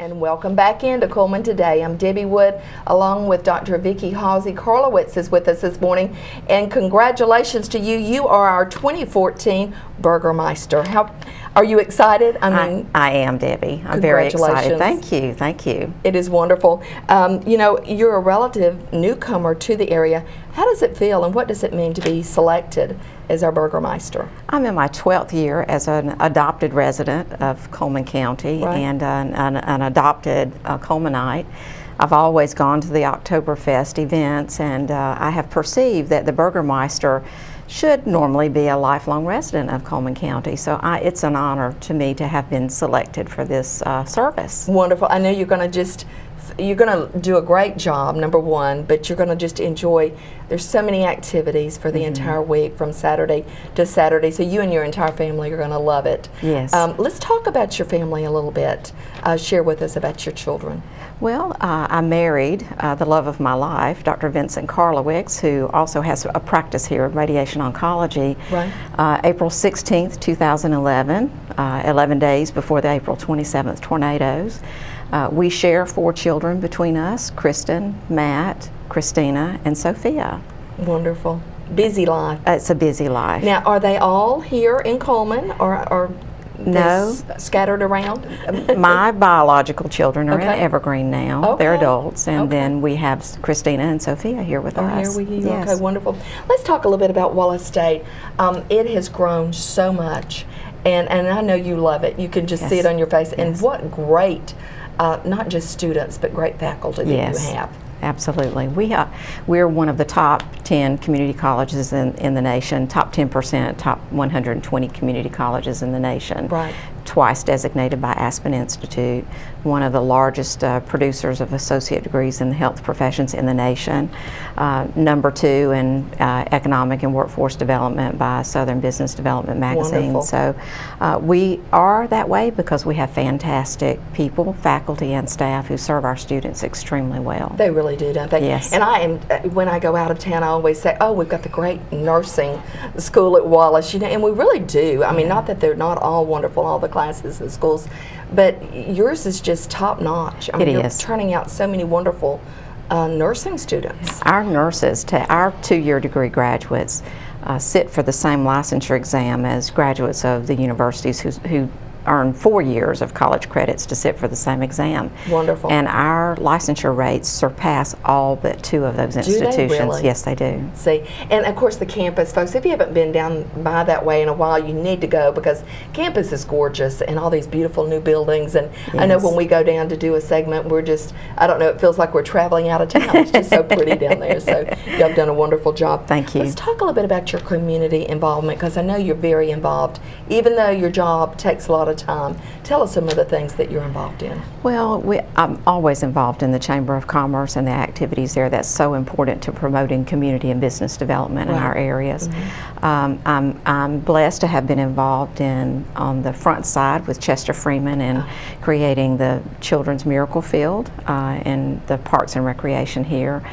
And welcome back into Cullman Today. I'm Debbie Wood, along with Dr. Vicki Halsey-Karlowitz is with us this morning. And congratulations to you. You are our 2014 Burgermeister. How are you excited? I am, Debbie. I'm very excited. Thank you. Thank you. It is wonderful. You know, you're a relative newcomer to the area. How does it feel, and what does it mean to be selected as our Burgermeister? I'm in my 12th year as an adopted resident of Cullman County, right, and an adopted Cullmanite. I've always gone to the Oktoberfest events, and I have perceived that the Burgermeister should normally be a lifelong resident of Cullman County. So it's an honor to me to have been selected for this service. Wonderful. I know you're going to do a great job, number one, but you're going to just enjoy. There's so many activities for the entire week from Saturday to Saturday, so you and your entire family are going to love it. Yes. Let's talk about your family a little bit. Share with us about your children. Well, I married the love of my life, Dr. Vincent Karlowitz, who also has a practice here in radiation oncology. Right. April 16th, 2011, 11 days before the April 27th tornadoes. We share 4 children between us: Kristen, Matt, Christina, and Sophia. Wonderful. Busy life. It's a busy life. Now, are they all here in Cullman, or no, scattered around? My biological children are in Evergreen now. Okay. They're adults, and then we have Christina and Sophia here with us. Here with you. Yes. Okay, wonderful. Let's talk a little bit about Wallace State. It has grown so much, and I know you love it. You can just see it on your face. And what great, not just students, but great faculty that you have. Absolutely. We're one of the top 10 community colleges in the nation, top 10%, top 120 community colleges in the nation. Right. Twice designated by Aspen Institute, one of the largest producers of associate degrees in the health professions in the nation, number 2 in economic and workforce development by Southern Business Development magazine. Wonderful. So we are that way because we have fantastic people, faculty and staff who serve our students extremely well. They really do, don't they? Yes. And when I go out of town, I always say, oh, we've got the great nursing school at Wallace, you know, and we really do. I mean, not that they're not all wonderful, all the classes and schools, but yours is just top notch. I mean, you're turning out so many wonderful nursing students. Our nurses, our 2-year degree graduates, sit for the same licensure exam as graduates of the universities who earn 4 years of college credits to sit for the same exam. Wonderful. And our licensure rates surpass all but 2 of those institutions. Do they really? Yes, they do. See, and of course the campus, folks, if you haven't been down by that way in a while, you need to go, because campus is gorgeous and all these beautiful new buildings. And I know when we go down to do a segment, we're just, I don't know, it feels like we're traveling out of town. It's just so pretty down there. So y'all have done a wonderful job. Thank you. Let's talk a little bit about your community involvement, because I know you're very involved, even though your job takes a lot of time. Tell us some of the things that you're involved in. Well, I'm always involved in the Chamber of Commerce and the activities there. That's so important to promoting community and business development in our areas. I'm blessed to have been involved on the front side with Chester Freeman in creating the Children's Miracle Field and the Parks and Recreation here.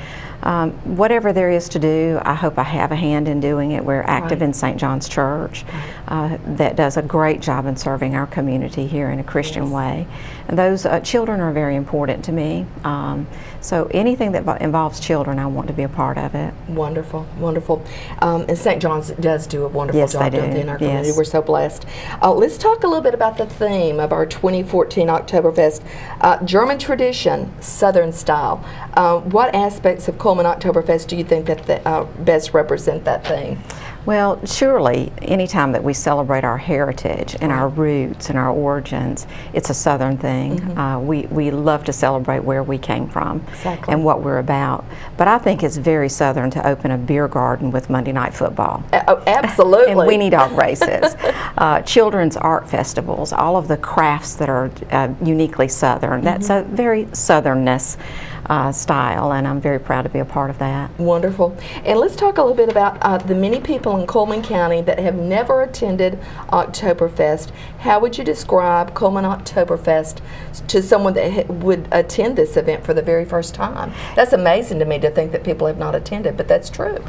Whatever there is to do, I hope I have a hand in doing it. We're active in St. John's Church that does a great job in serving our community here in a Christian way. And those children are very important to me. So anything that involves children, I want to be a part of it. Wonderful, wonderful. And St. John's does do a wonderful job in our community. We're so blessed. Let's talk a little bit about the theme of our 2014 Oktoberfest, German tradition, Southern style. What aspects of Cullman Oktoberfest do you think that best represent that theme? Well, surely anytime that we celebrate our heritage and our roots and our origins, it's a Southern thing. We love to celebrate where we came from and what we're about. But I think it's very Southern to open a beer garden with Monday Night Football. Oh, absolutely. And weenie dog races. Children's art festivals, all of the crafts that are uniquely Southern. That's a very Southernness style, and I'm very proud to be a part of that. Wonderful. And let's talk a little bit about the many people people in Cullman County that have never attended Oktoberfest, how would you describe Cullman Oktoberfest to someone that would attend this event for the very first time? That's amazing to me to think that people have not attended, but that's true.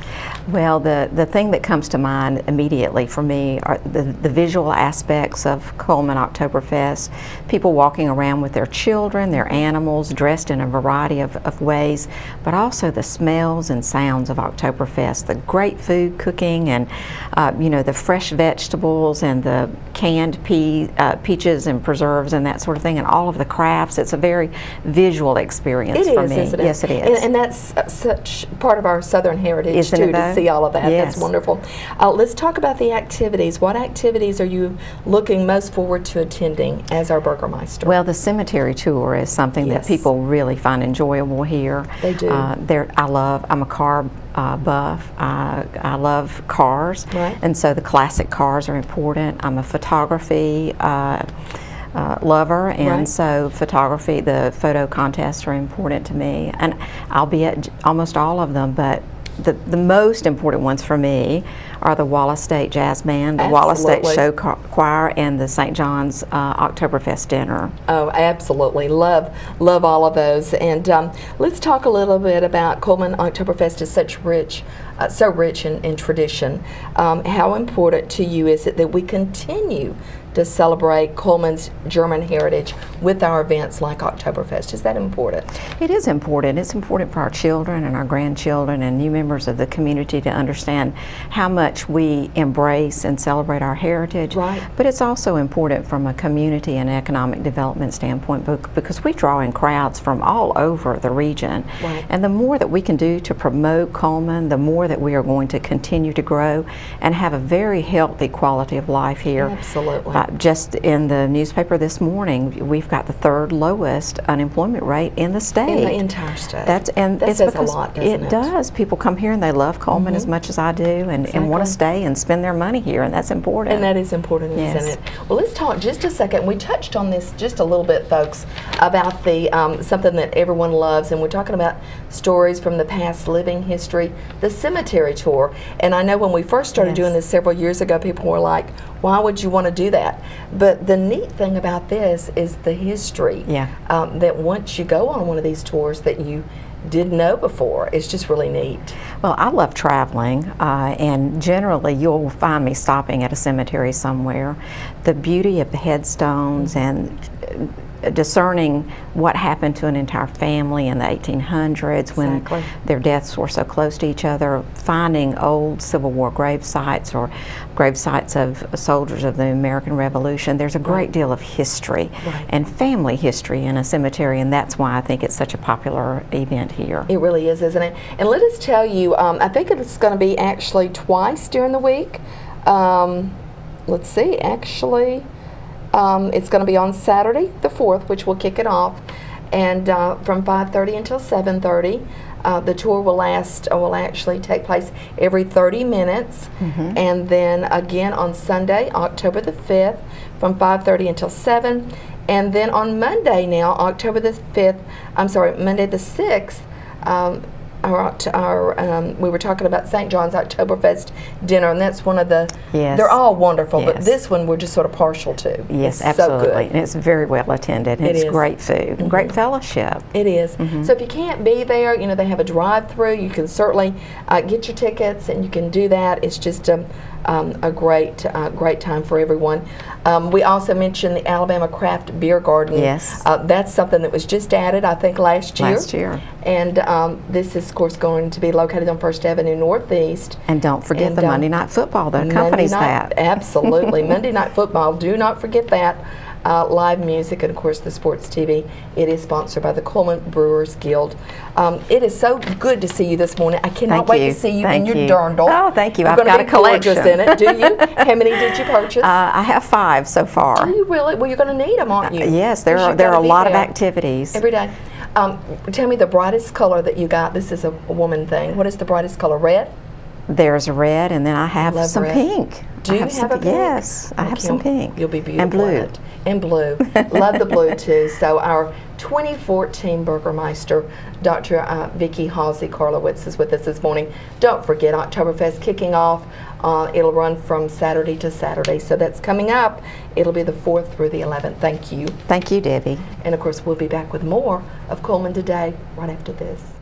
Well, the thing that comes to mind immediately for me are the visual aspects of Cullman Oktoberfest. People walking around with their children, their animals, dressed in a variety of ways, but also the smells and sounds of Oktoberfest, the great food cooking, and the fresh vegetables and the canned peaches and preserves and that sort of thing, and all of the crafts. It's a very visual experience for me. Isn't it? Yes, it is. And that's such part of our Southern heritage, too, to see all of that. Yes. That's wonderful. Let's talk about the activities. What activities are you looking most forward to attending as our Burgermeister? Well, the cemetery tour is something that people really find enjoyable here. They do. I'm a car buff. I love cars, and so the classic cars are important. I'm a photography lover, and so the photo contests are important to me, and I'll be at almost all of them, but the most important ones for me are the Wallace State Jazz Band, the Wallace State Show Choir, and the St. John's Oktoberfest dinner. Oh, absolutely. Love all of those. And let's talk a little bit about Cullman Oktoberfest is so rich in tradition. How important to you is it that we continue to celebrate Cullman's German heritage with our events like Oktoberfest? Is that important? It is important. It's important for our children and our grandchildren and new members of the community to understand how much we embrace and celebrate our heritage. Right. But it's also important from a community and economic development standpoint because we draw in crowds from all over the region. Right. And the more that we can do to promote Cullman, the more that we are going to continue to grow and have a very healthy quality of life here. Absolutely. Just in the newspaper this morning, we've got the third lowest unemployment rate in the state. In the entire state. That says a lot, doesn't it? It does. People come here and they love Cullman as much as I do, and want to stay and spend their money here, and that's important. And that is important, isn't it? Well, let's talk just a second. We touched on this just a little bit, folks, about the something that everyone loves, and we're talking about stories from the past, living history, the cemetery tour. And I know when we first started doing this several years ago, people were like, why would you want to do that? But the neat thing about this is the history. That once you go on one of these tours that you didn't know before, it's just really neat. Well, I love traveling, and generally you'll find me stopping at a cemetery somewhere. The beauty of the headstones and discerning what happened to an entire family in the 1800s when their deaths were so close to each other, finding old Civil War grave sites or grave sites of soldiers of the American Revolution. There's a great deal of history and family history in a cemetery, and that's why I think it's such a popular event here. It really is, isn't it? And let us tell you, I think it's going to be actually twice during the week. Let's see, actually, it's going to be on Saturday the 4th, which will kick it off, and from 5:30 until 7:30. The tour will actually take place every 30 minutes, and then again on Sunday, October the 5th, from 5:30 until 7, and then on Monday now, Monday the 6th. We were talking about St. John's Oktoberfest dinner, and that's one of the. They're all wonderful, but this one we're just sort of partial to. Yes, it's absolutely, so good. And it's very well attended. And it's great food, and great fellowship. It is. So if you can't be there, they have a drive-through. You can certainly get your tickets, and you can do that. It's just a great time for everyone. We also mentioned the Alabama Craft Beer Garden. Yes. That's something that was just added, I think, last year. And this is, of course, going to be located on 1st Avenue Northeast. And don't forget the Monday Night Football that accompanies that. Absolutely. Monday Night Football. Do not forget that. Live music, and of course the sports TV. It is sponsored by the Cullman Brewers Guild. It is so good to see you this morning. I cannot wait to see you in your dirndl. Oh, thank you. You're I've got a collection. In it, do you? How many did you purchase? I have 5 so far. Do you really? Well, you're going to need them, aren't you? Yes, there are a lot of activities every day. Tell me the brightest color that you got. This is a woman thing. What is the brightest color? Red? There's red, and then I have some pink. Do you have a pink? Yes, I have some pink. You'll be beautiful. And blue. And blue. Love the blue too. So our 2014 Burgermeister, Dr. Vicki Halsey-Karlowitz is with us this morning. Don't forget, Oktoberfest kicking off. It'll run from Saturday to Saturday, so that's coming up. It'll be the 4th through the 11th. Thank you. Thank you, Debbie. And of course, we'll be back with more of Cullman Today right after this.